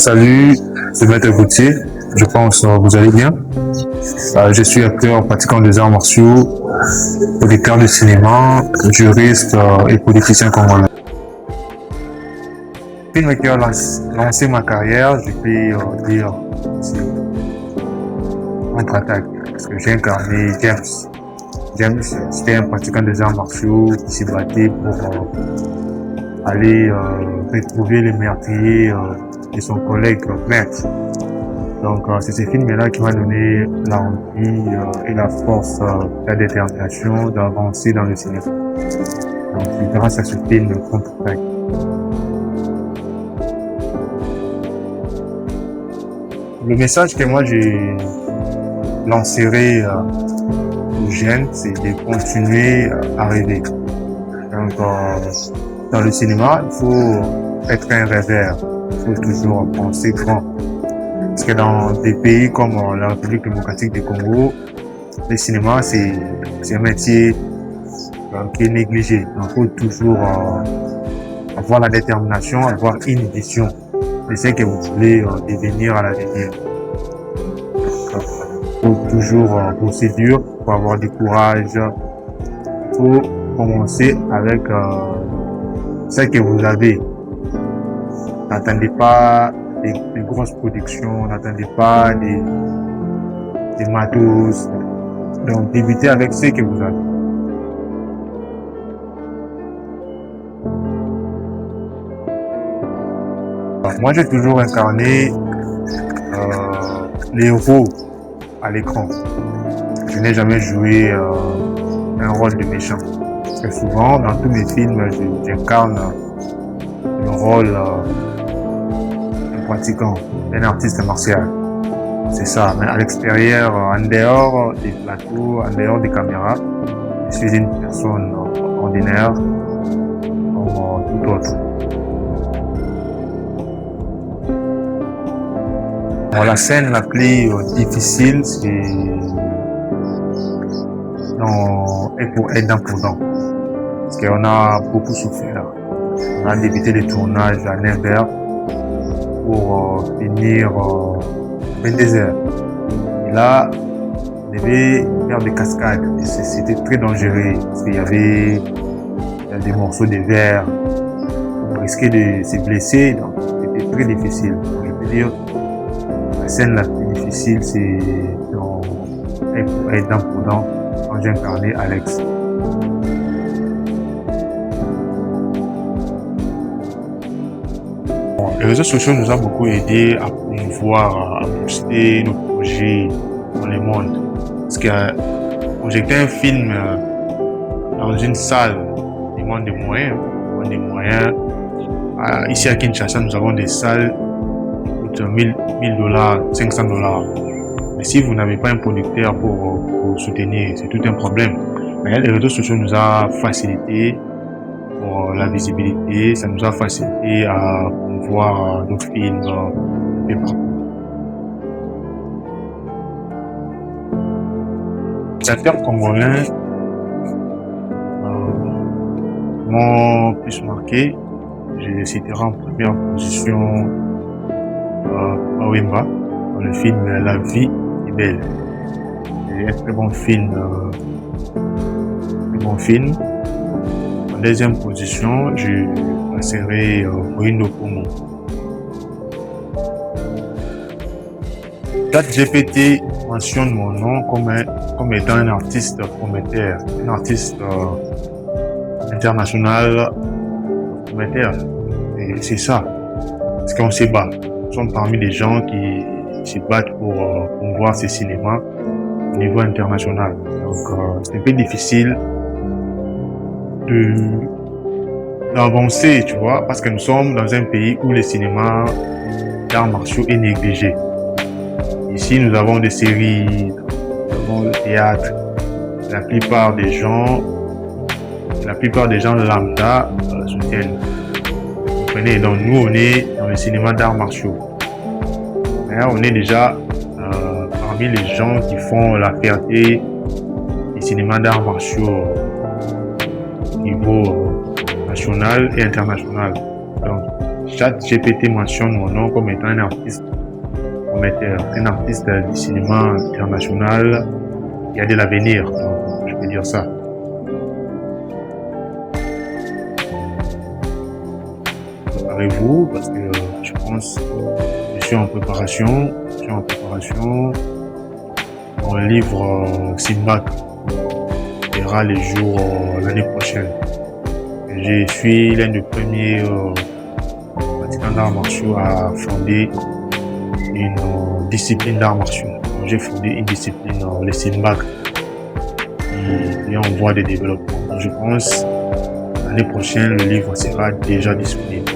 Salut, c'est Maître Gauthier. Je pense que vous allez bien. Je suis acteur pratiquant des arts martiaux, producteur de cinéma, juriste et politicien congolais. Le film qui a lancé ma carrière, je peux dire, c'est Contre-attaque, parce que j'ai incarné James. James, c'était un pratiquant des arts martiaux qui s'est battu pour aller retrouver les meurtriers de son collègue Maître. Donc c'est ce film-là qui m'a donné l'envie et la force, la détermination d'avancer dans le cinéma. Donc c'est grâce à ce film de Contre-attaque. Le message que moi j'ai lancerai aux jeunes, c'est de continuer à rêver. Donc dans le cinéma, il faut être un rêveur, il faut toujours penser grand. Parce que dans des pays comme la République démocratique du Congo, le cinéma c'est un métier qui est négligé. Donc il faut toujours avoir la détermination, avoir une vision de ce que vous voulez devenir à l'avenir. Il faut toujours bosser dur, il faut avoir du courage, il faut commencer avec ce que vous avez. N'attendez pas des grosses productions, n'attendez pas des matos. Donc débutez avec ce que vous avez. Moi j'ai toujours incarné les héros à l'écran. Je n'ai jamais joué un rôle de méchant. Parce que souvent, dans tous mes films, j'incarne le rôle d'un pratiquant, d'un artiste martial. C'est ça. Mais à l'extérieur, en dehors des plateaux, en dehors des caméras, je suis une personne ordinaire comme tout autre. Bon, la scène la plus difficile, c'est pour être dans Dents. Parce qu'on a beaucoup souffert. On a débuté les tournages à 9h pour finir 22h. Et là, on devait faire des cascades. C'était très dangereux parce qu'il y avait des morceaux de verre. On risquait de se blesser, donc c'était très difficile. Donc, je peux dire, la scène la plus difficile, c'est pour être dans Dents quand j'ai incarné Alex. Bon, les réseaux sociaux nous ont beaucoup aidé à promouvoir, à booster nos projets dans le monde. Parce que projeter un film dans une salle demande des moyens. Ici à Kinshasa, nous avons des salles qui coûtent $1000, $500. Mais si vous n'avez pas un producteur pour soutenir, c'est tout un problème. Mais les réseaux sociaux nous ont facilité pour la visibilité, ça nous a facilité à promouvoir nos films et partout. Les acteurs congolais m'ont plus marqué. Je citerai en première position Wemba dans le film La vie est belle. C'est un très bon film. En deuxième position, je passerai Moïno Pomo. ChatGPT mentionne mon nom comme étant un artiste prometteur, un artiste international prometteur. Et c'est ça, parce qu'on se bat. Nous sommes parmi les gens qui se battent pour promouvoir ces cinémas au niveau international. Donc c'est un peu difficile d'avancer, tu vois, parce que nous sommes dans un pays où le cinéma d'arts martiaux est négligé. Ici, nous avons des séries, nous avons le théâtre. La plupart des gens lambda soutiennent. Vous comprenez? Donc nous, on est dans le cinéma d'arts martiaux. Mais on est déjà parmi les gens qui font la fierté du cinéma d'arts martiaux au niveau national et international. Donc ChatGPT mentionne mon nom comme étant un artiste prometteur, un artiste du cinéma international qui a de l'avenir, donc je peux dire ça. Préparez-vous parce que je pense que je suis en préparation. Mon livre Simbad verra les jours l'année prochaine. Je suis l'un des premiers pratiquants d'arts martiaux à fonder une discipline d'arts martiaux. J'ai fondé une discipline, le Simbad, qui est en voie de développement. Donc, je pense l'année prochaine, le livre sera déjà disponible.